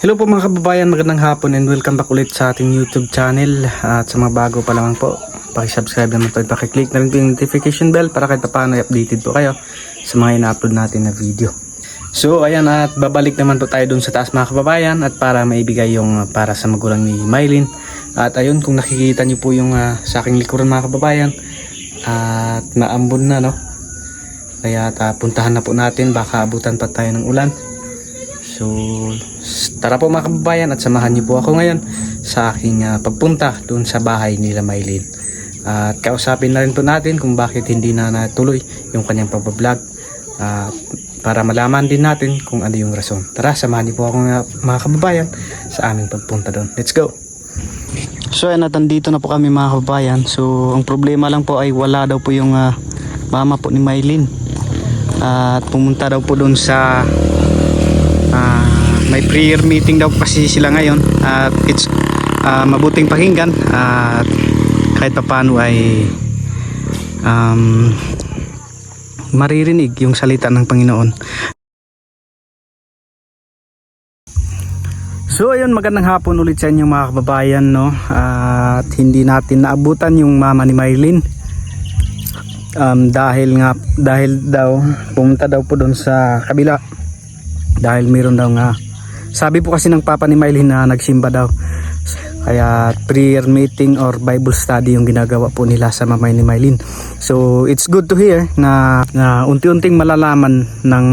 Hello po mga kababayan, magandang hapon and welcome back ulit sa ating YouTube channel. At sa mga bago pa lamang po, pakisubscribe naman po at pakiclick na rin po yung notification bell para kahit paano updated po kayo sa mga ina-upload natin na video. So ayan, at babalik naman po tayo dun sa taas mga kababayan at para maibigay yung para sa magulang ni Mylene. At ayun, kung nakikita nyo po yung sa aking likuran mga kababayan, at naambon na, no? Kaya puntahan na po natin, baka abutan pa tayo ng ulan. So tara po mga kababayan at samahan niyo po ako ngayon sa aking pagpunta doon sa bahay nila Mylene. At kausapin na rin po natin kung bakit hindi na natuloy yung kanyang pagbablog, para malaman din natin kung ano yung rason. Tara, samahan niyo po ako mga kababayan sa aming pagpunta doon. Let's go! So ayan, at nandito na po kami mga kababayan. So ang problema lang po ay wala daw po yung mama po ni Mylene. At pumunta daw po doon sa may prayer meeting daw kasi sila ngayon, at it's mabuting pakinggan at kahit paano ay maririnig yung salita ng Panginoon. So ayun, magandang hapon ulit sa inyo mga kababayan, no? At hindi natin naabutan yung mama ni Mylene, dahil daw pumunta daw po doon sa kabila dahil meron daw nga, sabi po kasi ng papa ni Mylene na nagsimba daw, kaya prayer meeting or Bible study yung ginagawa po nila sa mamay ni Mylene. So it's good to hear na unti-unting malalaman ng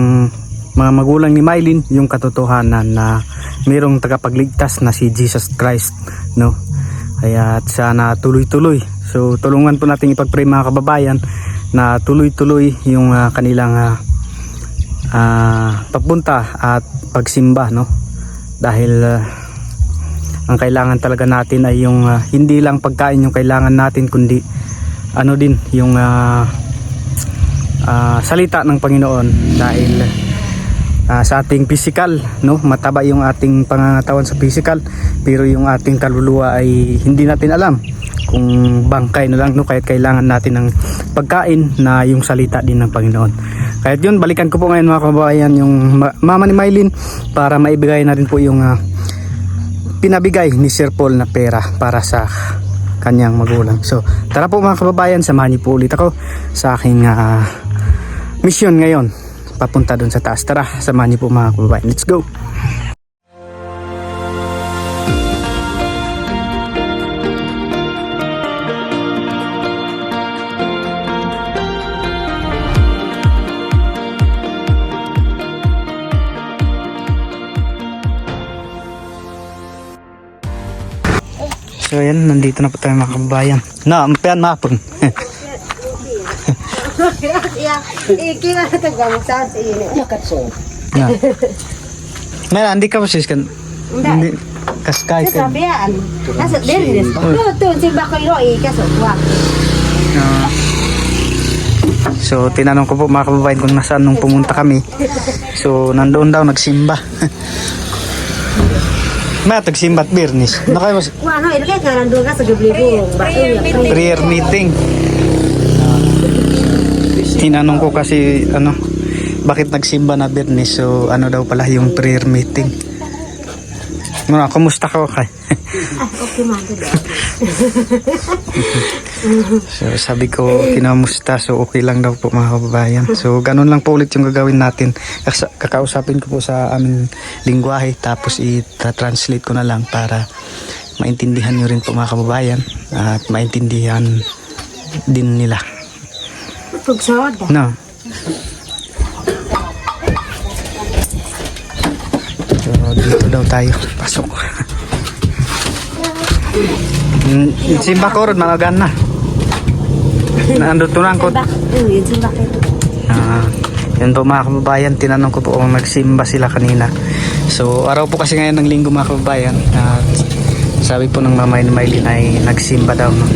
mga magulang ni Mylene yung katotohanan na mayroong tagapagligtas na si Jesus Christ, no? Kaya sana tuloy-tuloy. So tulungan po natin ipag-pray mga kababayan na tuloy-tuloy yung kanilang pagpunta at pagsimba, no? Dahil ang kailangan talaga natin ay yung hindi lang pagkain yung kailangan natin, kundi ano din yung salita ng Panginoon. Dahil sa ating physical, no, mataba yung ating pangangatawan sa physical, pero yung ating kaluluwa ay hindi natin alam kung bangkay na lang, no? Kahit kailangan natin ng pagkain na yung salita din ng Panginoon. Kaya yun, balikan ko po ngayon mga kababayan yung mama ni Mylene para maibigay na rin po yung pinabigay ni Sir Paul na pera para sa kanyang magulang. So tara po mga kababayan, samahan niyo po ulit ako sa aking mission ngayon papunta doon sa taas. Tara, samahan niyo po mga kababayan. Let's go! So ayan, nandito na po tayo mga kababayan. Na, ampean mapon. Hindi ka masis kan. Hindi kaskay kan. Sabihan. Nasa dere desu. To simba ko iro kaso wa. So tinanong ko po mga kababayan kung nasaan nung pumunta kami. So nandoon daw nagsimba. Matag simbat Bernis. Nakay mas Wa no ilagay ka nandoon ka sa gablibo. prayer meeting. Tinanong ko kasi bakit nagsimba na Bernis. So ano daw pala yung prayer meeting. Muna, kumusta ka kay? Okay man. So sabi ko kinamusta, so okay lang daw po mga kababayan. So ganun lang po ulit yung gagawin natin. Kakausapin ko po sa aming lingwahe, tapos i-translate ko na lang para maintindihan nyo rin po mga kababayan at maintindihan din nila. Pagsawad. No. So dito daw tayo pasok. Simba ko rin malagan na. Nandun to lang ko. Yun simba ko. Yan po mga kababayan, tinanong ko po kung nagsimba sila kanina. So araw po kasi ngayon ng linggo mga kababayan, at sabi po ng mamay ni Mylene ay nagsimba daw, no?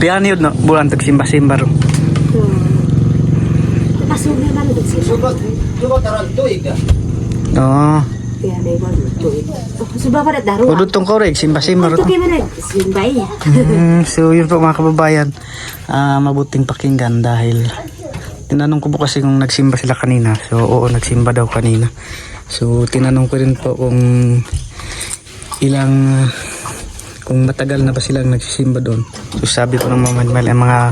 Piyan yun, no? Bulan tagsimba-simba ro. Pasok na ba nagsimba? Oo. Kaya na iba tuig. Suba pa na daro. Udutong korek, simba-simba ro. Ito kayo man simba iya. So yun po mga kababayan, mabuting pakinggan dahil tinanong ko po kasi kung nagsimba sila kanina. So oo, nagsimba daw kanina. So tinanong ko rin po kung kung matagal na ba silang nagsisimba doon. So sabi po ng Mama ni Miley, mga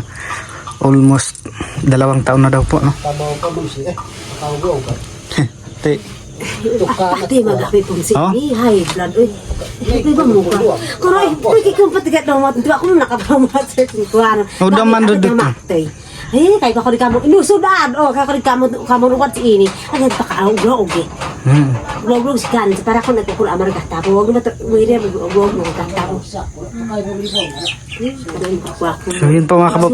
almost 2 taon na daw po, no? Te, Ate, magabi pong si Oh? high blood. Uy, ito ba mo ka? Kuray, kung patigat daw mo, diba ako nakapamat sa tingkuhan. Oh, daman doon dito. Ay, kaya ko rin kamo, inusudad. O, kaya ko rin kamo rukat si ini. Ay, nagpaka-augro, okay. Glog-glog si kan, para ko nagkukul amar katabo. Huwag na wiri, glog-glog katabo. so yun po mga kabab,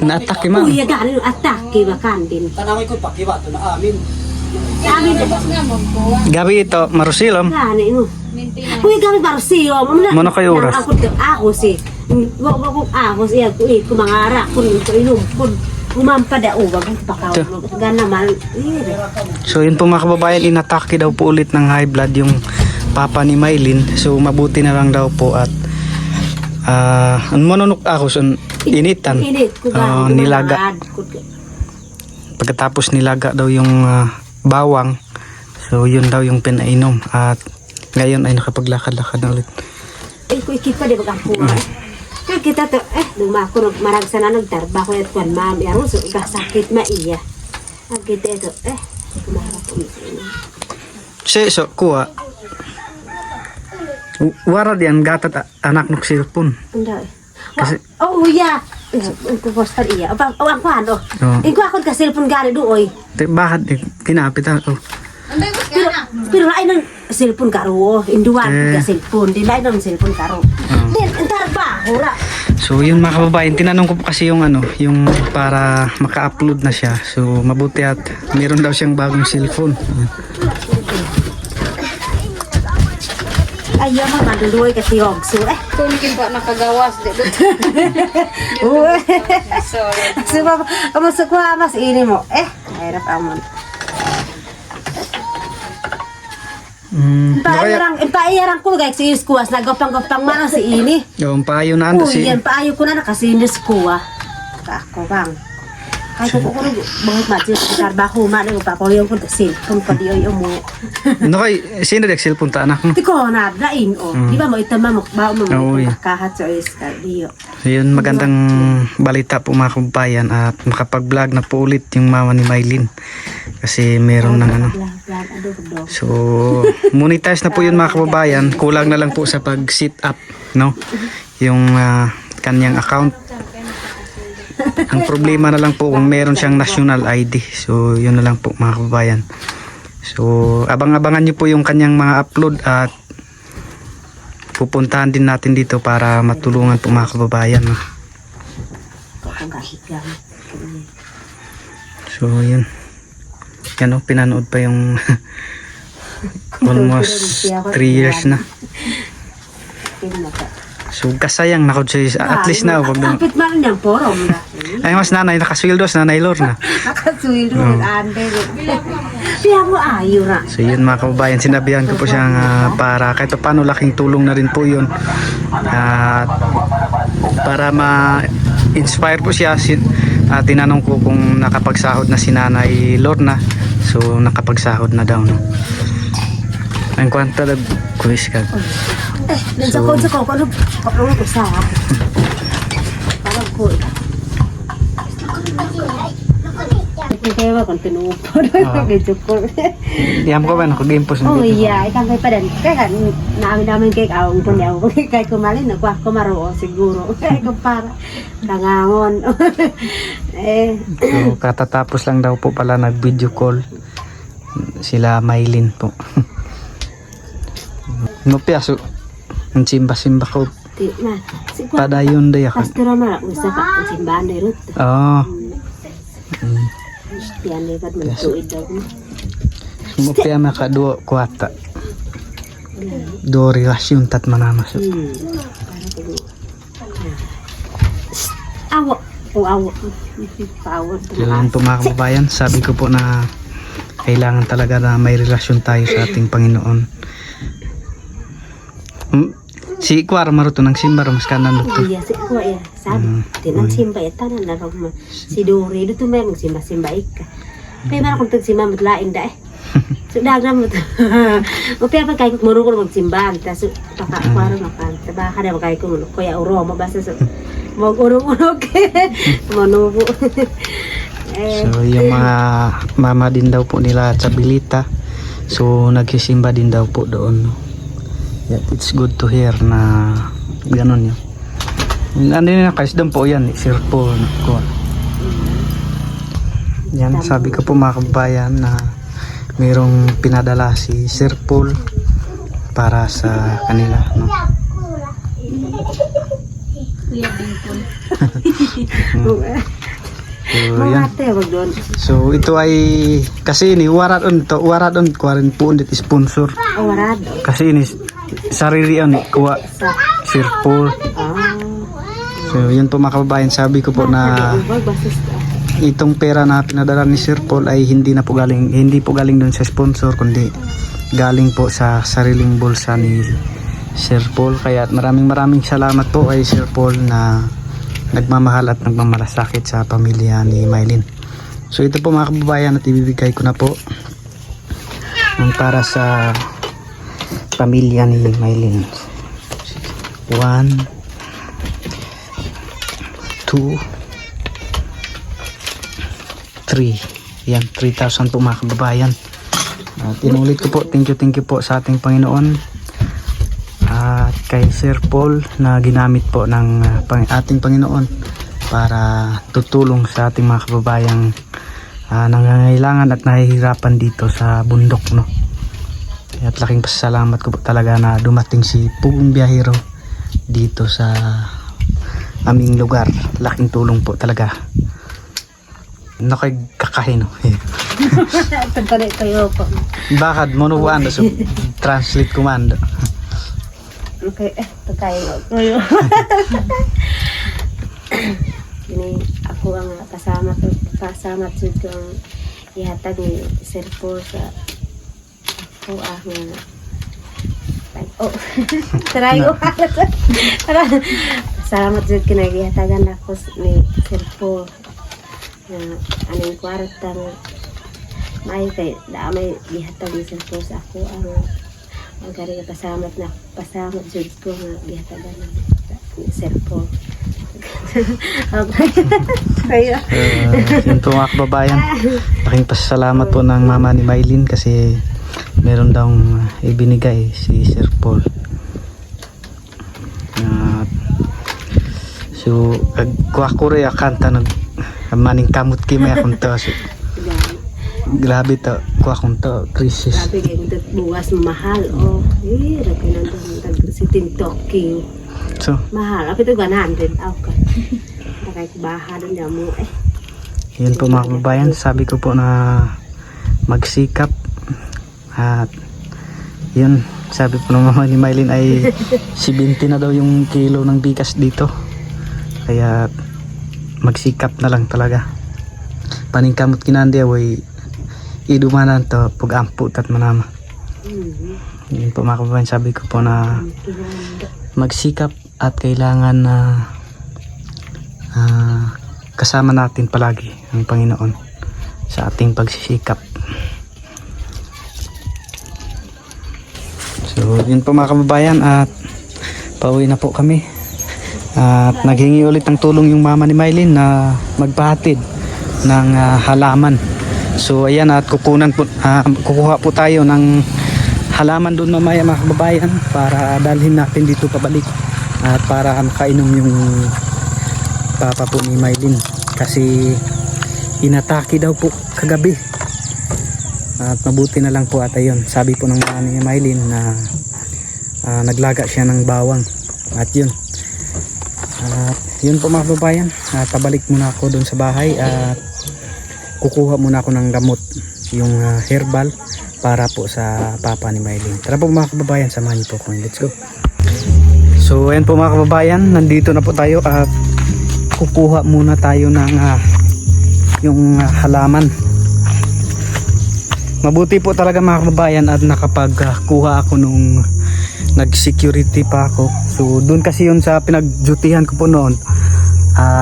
na-attack yung ma'am. Uy, gano'n, atake, makan din. Tanawin ko pakiwa to na amin. Amin, Gabi ito, Marusilom. gano'n, no. Uy, gano'n para siyo. Muna kayo oras? Ako si. Ako siya, kumangara, kung inom, kung umampada, wag mo pakaw. Gano'n naman. So yun po mga kababayan, inatake daw po ulit ng high blood yung papa ni Maylin. So mabuti na lang daw po at manunok ako so initan. Init, Nilaga. Pagkatapos nilaga daw yung bawang. So yun daw yung pinainom at ngayon ay nakapaglakad-lakad na ulit. Eh, kung ikipa, di ba kakuha? Kaya kita to, lumako, maragsa na nagtarba ko at kwan, ma'am, yan, so, sakit maiya. Ang kita ito, kumarap ko. So kuha. Wara diyan gatat anak nuk sirpon. Anda. Kasi- Oh, iya. Ang poster iya. Ang kwan, oh. Oh. Iko ako ka cellphone gani doy. Bakit kinapit ako? Pero lain ng cellphone karo, induan ka cellphone, di lain ng cellphone karo. Then entar ba, ora. So yun mga kababayan, tinanong ko po kasi yung yung para maka-upload na siya. So mabuti at meron daw siyang bagong cellphone. Ay, yaman manduloy kasi og so Kung hindi pa nakagawas, di ba? Sorry. So, kamu sa kuha mas ini mo. Hirap amon. Paayarang ko guys, si kuwas nagopang-gopang man si ini. Yung payo na ando Uy, si yan paayo ko na nakasinis kuwa. Ako bang. Ay ko bahut mati sa trabaho man ng papoyo ko sin kung padiyo mo. no kay sino dek cellphone ta anak mo. Tiko na lain o. Di ba mo itama mo ba mo Uy. kahat sa istardiyo. So yun magandang balita po mga kababayan at makapag-vlog na po ulit yung mama ni Maylin. Kasi meron ng ano. So, monetize na po yun mga kababayan. Kulang na lang po sa pag-sit up, no? Yung kanyang account. Ang problema na lang po kung meron siyang national ID. So, yun na lang po mga kababayan. So, abang-abangan niyo po yung kanyang mga upload at pupuntahan din natin dito para matulungan po mga kababayan. No? So, yun. Yan o, pinanood pa yung almost 3 years na. So kasayang nakod siya at least na wag na. Kapit man niyang porom na. Ay mas nanay nakasweldos nanay Lorna. Nakasuwilo ande. Siya mo ayo ra. So yun mga kababayan, sinabihan ko po siyang para kahit paano laking tulong na rin po yun. At para ma-inspire po siya, tinanong ko kung nakapagsahod na si nanay Lorna. So nakapag-sahod na daw, no. Ang kwanta dag quiz ka. Dan sa ko ano ko sa. Parang ko. Kaya kon pinupo. Medyo ko. Diyan ko ba nako-game post Oh iya, ikan kay padan. Kaya namin kay aong pun yaw. Kay kumalin na ko maro siguro. Kay ko para nangangon. So katatapos lang daw po pala nag-video call sila Maylin po. No piaso. Ang simba-simba ko. Di na. Padayon day ako. Pastor na usa ka simbahan day rut. Oh. Yan day kat magtuid daw. Mupia maka dua kuata. Dua relasyon tat manamas. Awo. Awo. Awo. Yun po mga kababayan, sabi ko po na kailangan talaga na may relasyon tayo sa ating Panginoon. Si Ikwar maruto ng simba mas kanan to. Iya, si ko ya. Sabi, tinang simba ya tanan na si Dori dito may simba-simba ik. May mara kung tag simba matlaing da Sudag na mo. Magpaya pa kayo muro ko magsimbang. Tapos pakakwaro makan. Tabaka na magkayo ko kuya uro. Mabasa sa mag-urong-urong. Manubo. So yung mga mama din daw po nila sa Bilita. So nagsisimba din daw po doon. No? Yeah, it's good to hear na ganun yun. Ano yun na guys, doon po yan. Sir po. Yan, sabi ko po mga kabayan na mayroong pinadala si Sir Paul para sa kanila. No? So, yan. So ito ay kasi ni waradon to waradon kuwarin po ulit sponsor Warad. kasi ini sarili ni kuha Sir Paul. So yun po mga kababayan, sabi ko po na itong pera na pinadala ni Sir Paul ay hindi po galing doon sa sponsor, kundi galing po sa sariling bulsa ni Sir Paul. Kaya maraming salamat po kay Sir Paul na nagmamahal at nagmamalasakit sa pamilya ni Mylene. So ito po mga kababayan at ibibigay ko na po ang para sa pamilya ni Mylene. 1 2 3. Yan, 3,000 po mga kababayan. Tinulit ko po, thank you po sa ating Panginoon at kay Sir Paul na ginamit po ng ating Panginoon para tutulong sa ating mga kababayang nangangailangan at nahihirapan dito sa bundok, no. At laking pasalamat ko po talaga na dumating si Pugong Biyahero dito sa aming lugar. Laking tulong po talaga. Nakagkakahin, no. Tagpalit kayo po. Bakad mo no ano so translate command. Okay, tayo kayo. Ini ako ang kasama sa kong ihatag ni Sir Paul sa ako ang try ko. Salamat sa kinagihatagan ako ni Sir Paul na anong kwarta may kay may gihatag ni Sir Paul sa ako ang magari pasamat jud ko nga gihatagan ni Sir Paul. Kaya Yun po mga kababayan, laking pasalamat po ng mama ni Mylene kasi meron daw ibinigay si Sir Paul. So kuha ko rin kanta nag maning kamot kimay akong to. So, grabe to, kuha kong to, crisis. grabe kayo buwas mahal rapi nandun si Tokyo So, mahal apa itu 100 ka pakai baha doon niya mo yun po mga kababayan, sabi ko po na magsikap at yun, sabi po ng mama ni Mylene ay 70 na daw yung kilo ng bigas dito, kaya magsikap na lang talaga. Paningkamot kinandi away idumanan to pag amput at manama. Yun po mga kababayan, sabi ko po na magsikap at kailangan na kasama natin palagi ang Panginoon sa ating pagsisikap. So yun po mga kababayan, at pauwi na po kami at naghingi ulit ng tulong yung mama ni Mylene na magpahatid ng halaman. So ayan, at kukuha po tayo ng halaman doon mamaya mga kababayan para dalhin natin dito pabalik at para makainom yung papa po ni Mylene kasi inatake daw po kagabi at mabuti na lang po ata yun. Sabi po ng mama ni Mylene na naglaga siya ng bawang at yun po mga kababayan, pabalik muna ako doon sa bahay at kukuha muna ako ng gamot, yung herbal para po sa papa ni Mylene. Tara po mga kababayan, samahan niyo po ako. Let's go. So ayan po mga kababayan, nandito na po tayo at kukuha muna tayo ng yung halaman. Mabuti po talaga mga kababayan at nakapagkuha ako nung nag-security pa ako. So doon kasi yun sa pinag-dutyhan ko po noon,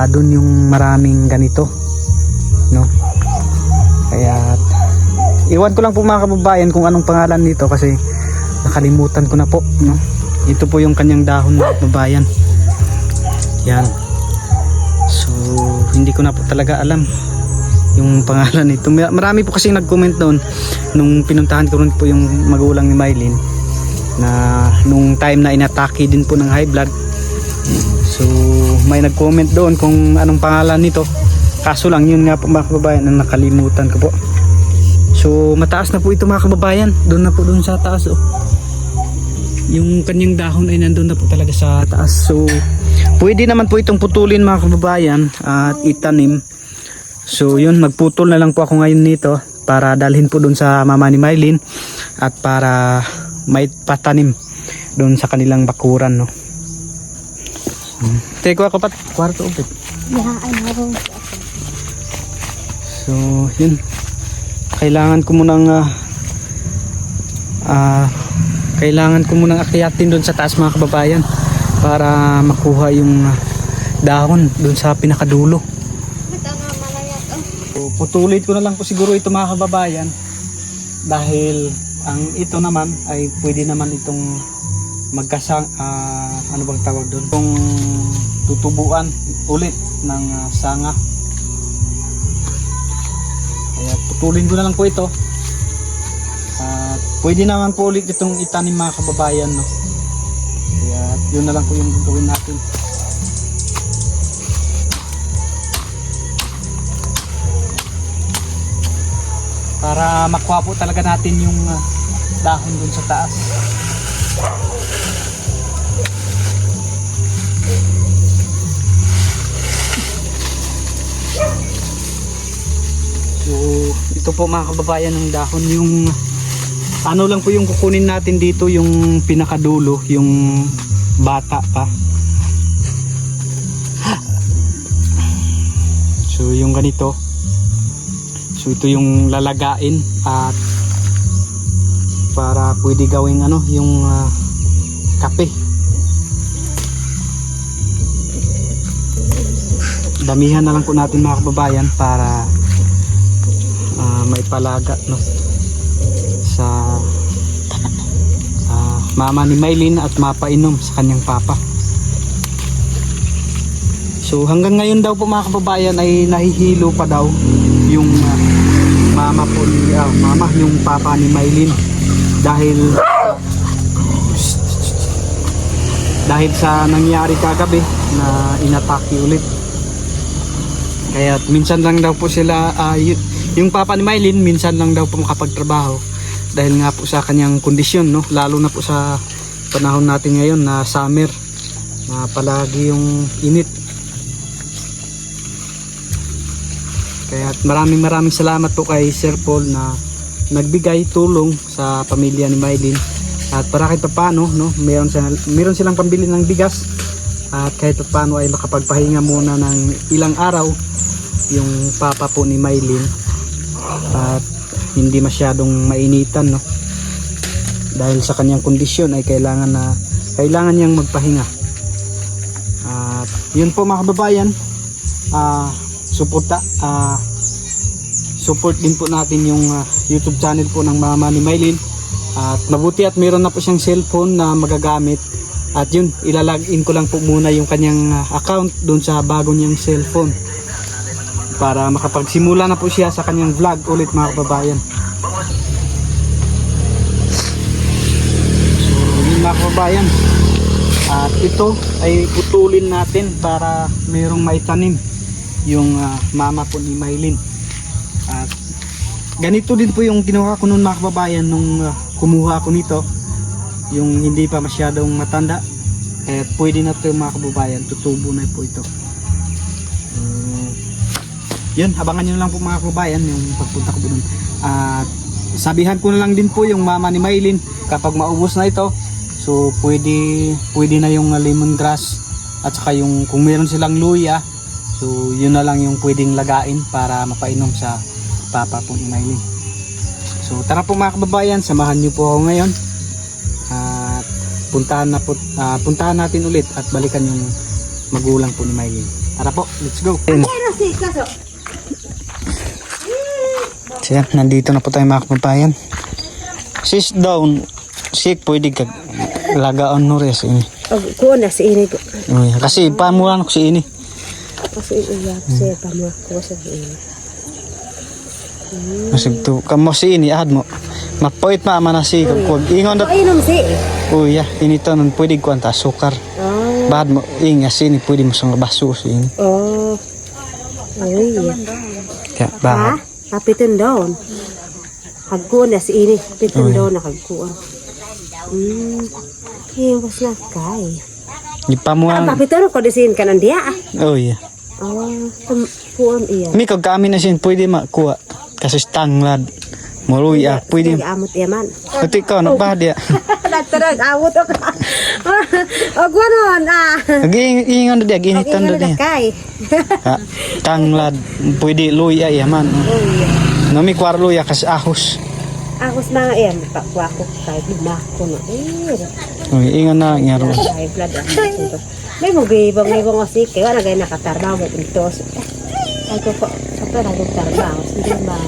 doon yung maraming ganito, no? Kaya Iwan ko lang po mga kababayan kung anong pangalan nito kasi nakalimutan ko na po, no? Ito po yung kanyang dahon mga kababayan. Yan. So, hindi ko na po talaga alam yung pangalan nito. Marami po kasi nag-comment doon nung pinuntahan ko rin po yung magulang ni Mylene na nung time na inatake din po ng high blood. So, may nag-comment doon kung anong pangalan nito. Kaso lang yun nga po mga kababayan na nakalimutan ko po. So mataas na po ito mga kababayan. Doon na po doon sa taas oh. Yung kanyang dahon ay nandun na po talaga sa taas. So pwede naman po itong putulin mga kababayan at itanim. So yun, magputol na lang po ako ngayon nito para dalhin po doon sa mama ni Mylene at para may patanim doon sa kanilang bakuran, no. Teko ako pat kwarto upit. Yeah, I know. So yun, kailangan ko munang akyatin doon sa taas mga kababayan para makuha yung dahon doon sa pinakadulo. So, putulid ko na lang po siguro ito mga kababayan dahil ang ito naman ay pwede naman itong magkasang ano bang tawag doon, itong tutubuan ulit ng sanga. Kaya putulin ko na lang po ito. Pwede naman po ulit itong itanim mga kababayan, no? Kaya yun na lang po yung gagawin natin. Para makuha po talaga natin yung dahon dun sa taas. So, ito po mga kababayan ng dahon, yung ano lang po yung kukunin natin dito, yung pinakadulo, yung bata pa. So, yung ganito. So, ito yung lalagain at para pwede gawing ano, yung kape. Damihan na lang po natin mga kababayan para may palaga, no, sa mama ni Mylene at mapainom sa kanyang papa. So hanggang ngayon daw po mga kababayan ay nahihilo pa daw yung mama po ni yung papa ni Mylene dahil sa nangyari kagabi na inatake ulit. Kaya minsan lang daw po sila yung papa ni Mylene minsan lang daw po makapagtrabaho dahil nga po sa kanyang kondisyon, no, lalo na po sa panahon natin ngayon na summer na palagi yung init. Kaya maraming salamat po kay Sir Paul na nagbigay tulong sa pamilya ni Mylene at para kahit paano, no, meron silang pambili ng bigas at kahit paano ay makapagpahinga muna ng ilang araw yung papa po ni Mylene at hindi masyadong mainitan, no, dahil sa kanyang kondisyon ay kailangan niyang magpahinga. At yun po mga kababayan, support din po natin yung YouTube channel po ng mama ni Mylene at mabuti at meron na po siyang cellphone na magagamit at yun, ilalagin ko lang po muna yung kanyang account doon sa bago niyang cellphone para makapagsimula na po siya sa kanyang vlog ulit mga kababayan. So yun mga kababayan, at ito ay putulin natin para mayroong maitanim yung mama po ni Mylene. At ganito din po yung kinuha ko noon mga kababayan nung kumuha ko nito, yung hindi pa masyadong matanda. At pwede na ito mga kababayan, tutubo na po ito. Yun, abangan nyo lang po mga kababayan yung pagpunta ko po dun. At sabihan ko na lang din po yung mama ni Mylene kapag maubos na ito, so pwede na yung lemongrass at saka yung kung meron silang luya, so yun na lang yung pwedeng lagain para mapainom sa papa po ni Mylene. So tara po mga kababayan, samahan nyo po ako ngayon at puntahan natin ulit at balikan yung magulang po ni Mylene. Tara po, let's go. So yan, nandito na po tayo mga kababayan. Sis down, sik pwede kag lagaon no res ini. Kuha na si ini po. Uy, kasi pamulan ko si ini. Kasi iyak siya pa mo ko sa ini. Masig to kamo si ini ahad mo. Mapoit ma manasi kag kuwag ingon dat. Inom si. Uy, ya, ini to nun pwede kuan ta sukar. Oh. Bahad mo inga si ini pwede mo sang baso si ini. Oh. Ay. Kaya Ha? bahad. Kapitin doon. Hagkuhan na si ini. Kapitin doon na hagkuhan. Hingos na kay. Di pamulan. Kapitin ko disin ka ng diya. Uy, ya. Oh. Kuhan iya. Mi kag kami na sin pwede makuha. Kasi tanglad. Muluy ah, pwede. Amot yaman. Pati ka no bahad ya. Nagtarag awot ako. O gwanon ah. Ingon dia ginitan Ingon dia. na kay. Ha, tanglad pwede luya yaman. Oh. Nami kwar luya kas ahos. Akos mga yan, pakwa ko kahit lima ko na. Uy, ingon na ngaro. Ay, blood. May mugibang may mga sike. Wala gaya nakatarbaho mo pintos. Ay ko po, sa nagtarbaho. Hindi ba?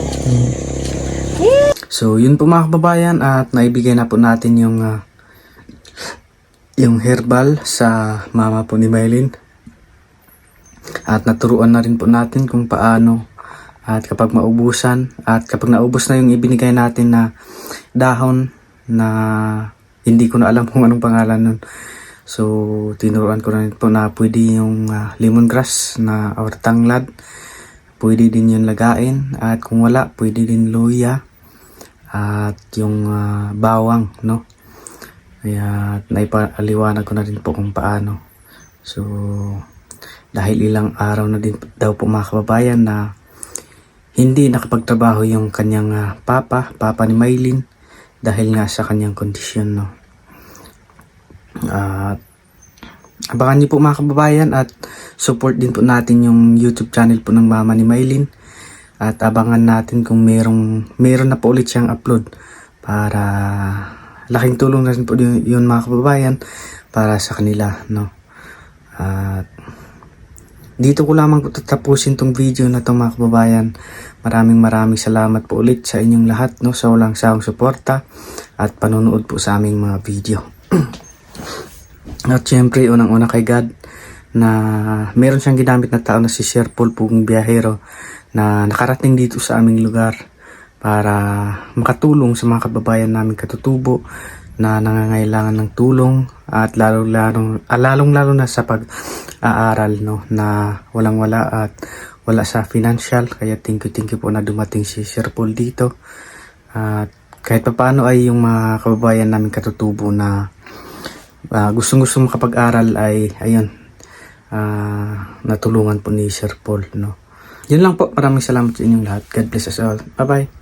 So, yun po mga kababayan at naibigay na po natin yung herbal sa mama po ni Maylin. At naturuan na rin po natin kung paano at kapag maubusan at kapag naubos na yung ibinigay natin na dahon na hindi ko na alam kung anong pangalan nun. So, tinuruan ko na rin po na pwede yung lemongrass na or tanglad. Pwede din yun lagain at kung wala, pwede din luya at yung bawang, no? Kaya naipaliwanag ko na rin po kung paano. So, dahil ilang araw na din daw po mga kababayan na hindi nakapagtrabaho yung kanyang papa ni Maylin dahil nga sa kanyang kondisyon, no? At abangan niyo po mga kababayan at support din po natin yung YouTube channel po ng mama ni Maylin at abangan natin kung meron na po ulit siyang upload para laking tulong na rin po yun mga kababayan para sa kanila, no? At dito ko lamang po tatapusin tong video na to mga kababayan. Maraming salamat po ulit sa inyong lahat, no, sa walang sawang suporta at panonood po sa aming mga video. At syempre unang-una kay God na meron siyang ginamit na tao na si Sir Paul Pugong Biyahero na nakarating dito sa aming lugar para makatulong sa mga kababayan namin katutubo na nangangailangan ng tulong at lalong-lalo na sa pag-aaral, no, na walang-wala at wala sa financial. Kaya thank you po na dumating si Sir Paul dito. At kahit paano ay yung mga kababayan namin katutubo na gustong makapag-aral ay ayun, natulungan po ni Sir Paul, no. Yun lang po. Maraming salamat sa inyong lahat. God bless us all. Bye-bye.